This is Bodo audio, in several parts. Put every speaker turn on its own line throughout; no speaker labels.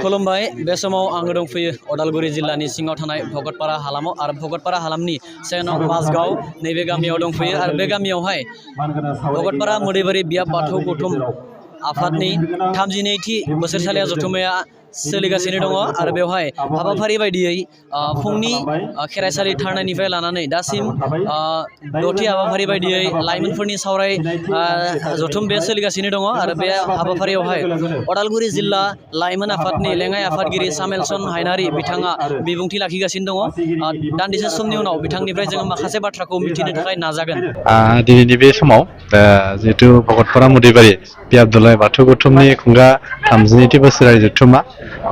खुलुमबाय बे समाव आङो दंफैयो उदालगुरि जिल्लानि सिङाव थानाय भकतपारा हालामाव आरो भकतपारा हालामनि से नं माजगाव नैबे गामियाव दंफैयो आरो बे गामियावहाय भकतपारा मोदैबारि बियाब बाथौ गौथुम आफादनि 32थि बोसोरसालिया जथुम्माया सोलिगासिनो दङ आरो बेवहाय हाबाफारि बायदियै फुंनि खेराइसालि थारनायनिफ्राय लानानै दासिम 6थि हाबाफारि बायदियै लाइमोनफोरनि सावराय जथुम बे सोलिगासिनो दङ आरो बे हाबाफारियावहाय उदालगुरि जिल्ला लाइमोन आफादनि लेङाइ आफादगिरि सामेलसन हायनारि बिथाङा बिबुंथि लाखिगासिनो दङ दान्दिसे समनि उनाव बिथांनिफ्राय जोङो माखासे बाथ्राखौ मिथिनो थाखाय नाजागोन
दिनैनि बे समाव जिहेतु भकतपारा मोदैबारि बियाब दुलाराय बाथौ गौथुमनि खुंगा 32थि बोसोरारि जथुम्मा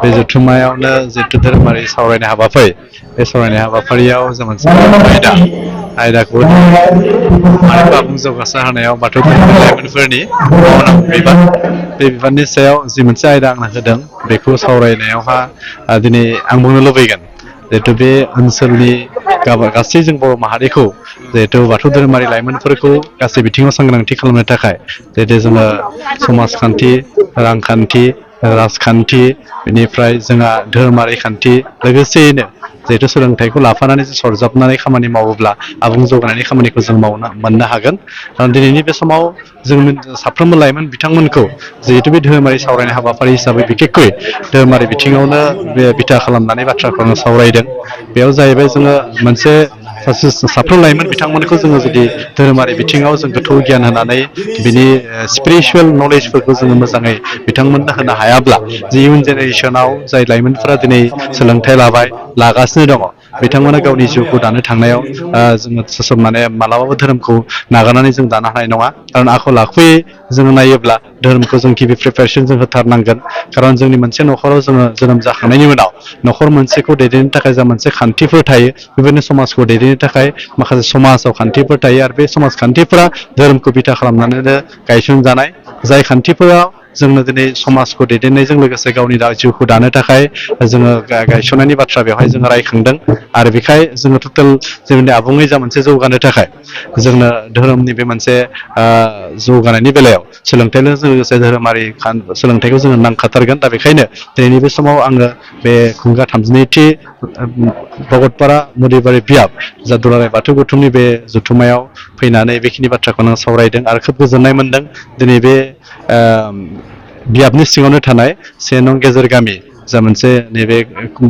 बे जथुम्मायावनो जिहेतु धोरोमारि सावरायनाय हाबाफारि बे सावरायनाय हाबाफारियाव जों मोनसे आयदाखौ आबुं जौगासार होनायाव बाथौ धोरोमनि लाइमोनफोरनि मावनांगौ बिबान बे बिबाननि सायाव जि मोनसे आयदा आंनो होदों बेखौ सावरायनायावहा दिनै आं बुंनो लुबैगोन जिहेतु बे ओनसोलनि गासै जों बर' माहारिखौ जिहेतु बाथौ धोरोमारि लाइमोनफोरखौ गासै बिथिङाव सांग्रांथि खालामनो थाखाय जिहेतु जोङो समाजखान्थि रांखान्थि राजखान्थि बेनिफ्राय जोंहा धोरोमारि खान्थि लोगोसेयैनो जिहेतु सोलोंथाइखौ लाफानानै सरजाबनानै खामानि मावोब्ला आबुं जौगानायनि खामानिखौ जों मोननो हागोन दिनैनि बे समाव जों साफ्रोमबो लाइमोन बिथांमोनखौ जिहेतु बे धोरोमारि सावरायनाय हाबाफारि हिसाबै बिखेखयै धोरोमारि बिथिङावनो बे बिथा खालामनानै बाथ्राखौ सावरायदों बेयाव जाहैबाय जोङो मोनसे साफ्रोम लाइमोन बिथांमोनखौ जोङो जुदि धोरोमारि बिथिङाव जों गोथौ गियान होनानै बिनि स्पिरिचुवेल नलेजफोरखौ जोङो मोजाङै बिथांमोननो होनो हायाब्ला जि इयुन जेनेरेसनाव जाय लाइमोनफोरा दिनै सोलोंथाइ लागासिनो दङ बिथांमोना गावनि जिउखौ दानो थांनायाव जोङो माने मालाबाबो धोरोमखौ नागारनानै जों दानो हानाय नङा खारन आखल आखुयै जोङो नायोब्ला धोरोमखौ जों गिबि प्रिपेरेसन जों होथारनांगोन खारन जोंनि मोनसे न'खराव जोङो जोनोम जाखांनायनि उनाव न'खर मोनसेखौ दैदेननो थाखाय जा मोनसे खान्थिफोर थायो बेबायदिनो समाजखौ दैदेननो थाखाय माखासे समाजाव खान्थिफोर थायो आरो बे समाजखान्थिफोरा धोरोमखौ बिथा खालामनानैनो गायसनजानाय जाय खान्थिफोराव जोंनो दिनै समाजखौ दैदेननायजों लोगोसे गावनि जिउखौ दानो थाखाय जोङो गायसननायनि बाथ्रा बेवहाय जोङो रायखांदों आरो बेखाय जोङो टटेल जोंनि आबुङै जा मोनसे जौगानो थाखाय जोंनो धोरोमनि बे मोनसे जौगानायनि बेलायाव सोलोंथाइजों लोगोसे धोरोमारि सोलोंथाइखौ जोङो नांखाथारगोन दा बेखायनो दिनैनि बे समाव आङो बे खुंगा 32थि भकतपारा मोदैबारि बियाब जा दुलाराय बाथौ गौथुमनि बे जथुम्मायाव फैनानै बेखिनि बाथ्राखौनो सावरायदों आरो खोब गोजोननाय मोनदों दिनै बे बियाबनि सिङावनो थानाय 1 नं गेजेर गामि जा मोनसे नैबे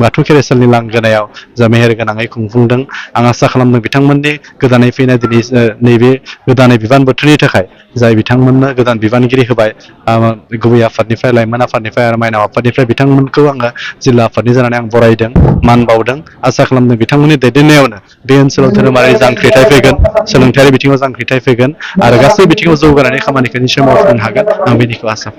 बाथौ खेराइसालिनि लांगोनायाव जा मेहेर गोनाङै खुंफुंदों आं आसा खालामदों बिथांमोननि गोदानै फैनाय दिनै नैबे गोदानै बिबान बोथोरनि थाखाय जाय बिथांमोननो गोदान बिबानगिरि होबाय गुबै आफादनिफ्राय लाइमोन आफादनिफ्राय आरो माइनाव आफादनिफ्राय बिथांमोनखौ आङो जिल्ला आफादनि जानानै आं बरायदों मान बावदों आसा खालामदों बिथांमोननि दैदेननायावनो बे ओनसोलाव धोरोमारि जांख्रिथाय फैगोन सोलोंथायारि बिथिङाव जांख्रिथाय फैगोन आरो गासै बिथिङाव जौगानायनि खामानिखौ निश्चय मावफुंनो हागोन आं बेनिखौ आसा